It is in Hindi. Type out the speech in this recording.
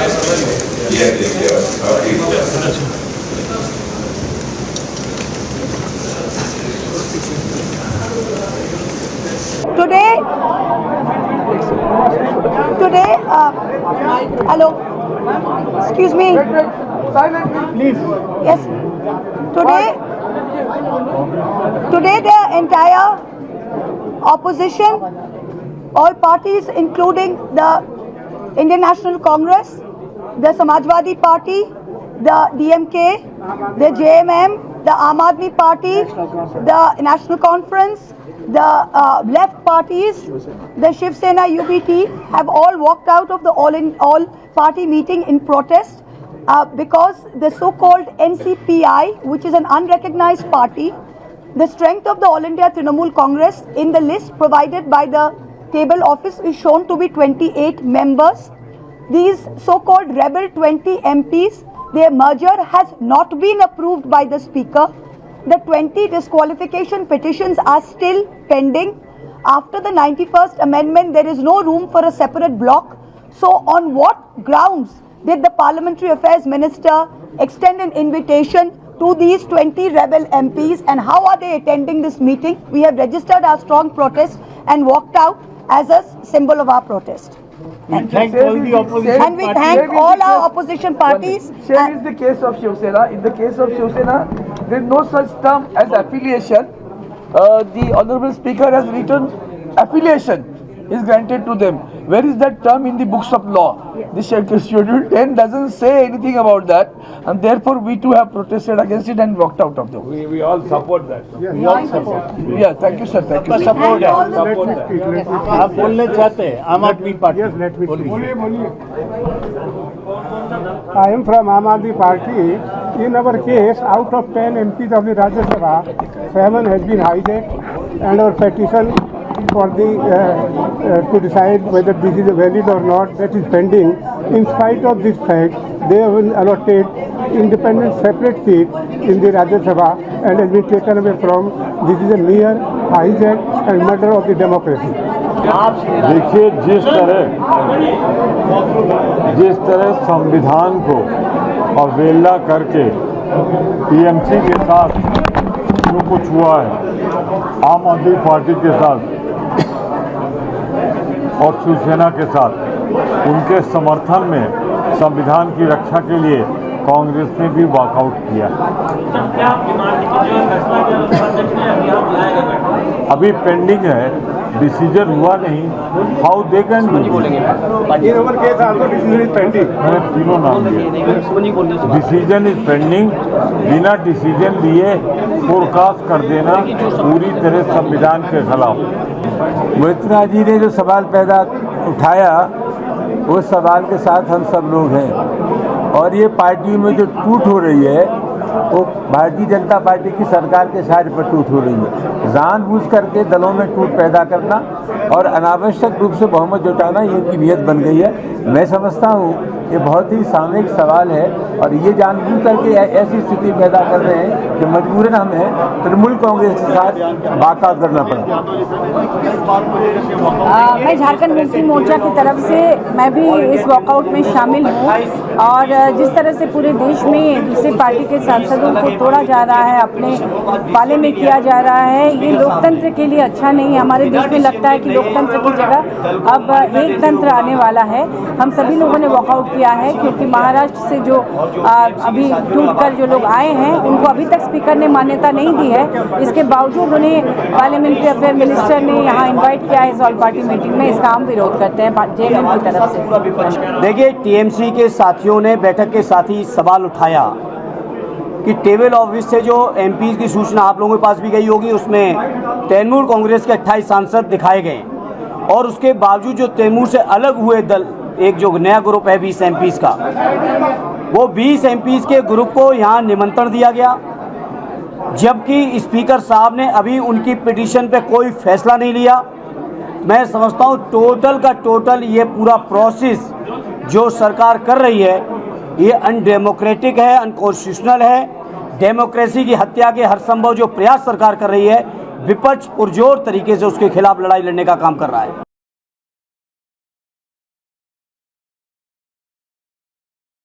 Today, hello, excuse me, Please. yes, today the entire opposition, all parties including the Indian National Congress, the Samajwadi Party, the DMK, the JMM, the Aam Aadmi Party, the National Conference, the left parties, the Shiv Sena UBT have all walked out of the all party meeting in protest because the so-called NCPI, which is an unrecognized party, the strength of the All India Trinamool Congress in the list provided by the table office is shown to be 28 members. These so-called rebel 20 MPs, their merger has not been approved by the Speaker. The 20 disqualification petitions are still pending. After the 91st Amendment, there is no room for a separate block. So on what grounds did the Parliamentary Affairs Minister extend an invitation to these 20 rebel MPs, and how are they attending this meeting? We have registered our strong protest and walked out as a symbol of our protest. Thank all the opposition And we thank all our opposition parties. Same is the case of Shiv Sena. In the case of Shiv Sena, there is no such term as affiliation. The Honourable Speaker has written affiliation is granted to them. Where is that term in the books of law? The Schedule 10 doesn't say anything about that, and therefore we too have protested against it and walked out of the way. we all support that. We all support. Yeah, thank you, sir. Thank you. Sir. Support है. आप बोलने चाहते हैं आम आदमी party? Yes, let me speak. I am from Aam Aadmi Party. In our case, out of 10 MPs of the Rajya Sabha, 7 has been hijacked, and our petition for the to decide whether this is valid or not, that is pending. In spite of this fact, they have been allotted independent separate seat in the Rajya Sabha and has been taken away from. This is a mere hijack and murder of the democracy. देखिए, जिस तरह संविधान को अवहेलना करके टीएमसी के साथ जो कुछ हुआ है, आम आदमी पार्टी के साथ और शिवसेना के साथ, उनके समर्थन में संविधान की रक्षा के लिए कांग्रेस ने भी वॉकआउट किया। अभी पेंडिंग है, डिसीजन हुआ नहीं। हाउ दे कैन मैंने तीनों नाम दिए। Decision is pending. बिना डिसीजन लिए फोरकास्ट कर देना पूरी तरह संविधान के खिलाफ। मोहितराज जी ने जो सवाल पैदा उठाया, उस सवाल के साथ हम सब लोग हैं, और ये पार्टी में जो टूट हो रही है वो भारतीय जनता पार्टी की सरकार के साथ पर टूट हो रही है। जानबूझ करके दलों में टूट पैदा करना और अनावश्यक रूप से बहुमत जुटाना ये इनकी नीयत बन गई है। मैं समझता हूँ ये बहुत ही सामयिक सवाल है, और ये जानबूझ करके ऐसी स्थिति पैदा कर रहे हैं कि मजबूरन हमें तृणमूल कांग्रेस के साथ वाकआउट करना पड़ा। मैं झारखंड मुक्ति मोर्चा की तरफ से मैं भी इस वॉकआउट में शामिल हूँ, और जिस तरह से पूरे देश में दूसरी पार्टी के सांसदों को तोड़ा जा रहा है, अपने पाले में किया जा रहा है, ये लोकतंत्र के लिए अच्छा नहीं है। हमारे देश में लगता है कि लोकतंत्र की जगह अब एक तंत्र आने वाला है। हम सभी लोगों ने वॉकआउट किया है, क्योंकि महाराष्ट्र से जो अभी टूट कर जो लोग आए हैं, उनको अभी तक स्पीकर ने मान्यता नहीं दी है। इसके बावजूद उन्हें पार्लियामेंट्री अफेयर मिनिस्टर ने यहाँ इन्वाइट किया है इस ऑल पार्टी मीटिंग में। इसका हम विरोध करते हैं जेएमएम की तरफ से। देखिए, टीएमसी के साथियों ने बैठक के साथ ही सवाल उठाया कि टेबल ऑफिस से जो एमपी की सूचना आप लोगों के पास भी गई होगी, उसमें तृणमूल कांग्रेस के 28 सांसद दिखाए गए, और उसके बावजूद जो तैमूर से अलग हुए दल, एक जो नया ग्रुप है 20 एमपीज़ का, वो 20 एमपीज़ के ग्रुप को यहाँ निमंत्रण दिया गया, जबकि स्पीकर साहब ने अभी उनकी पिटीशन पे कोई फैसला नहीं लिया। मैं समझता हूँ टोटल का टोटल ये पूरा प्रोसेस जो सरकार कर रही है, ये अनडेमोक्रेटिक है, अनकॉन्स्टिट्यूशनल है। डेमोक्रेसी की हत्या के हर संभव जो प्रयास सरकार कर रही है, विपक्ष पुरजोर तरीके से उसके खिलाफ लड़ाई लड़ने का काम कर रहा है।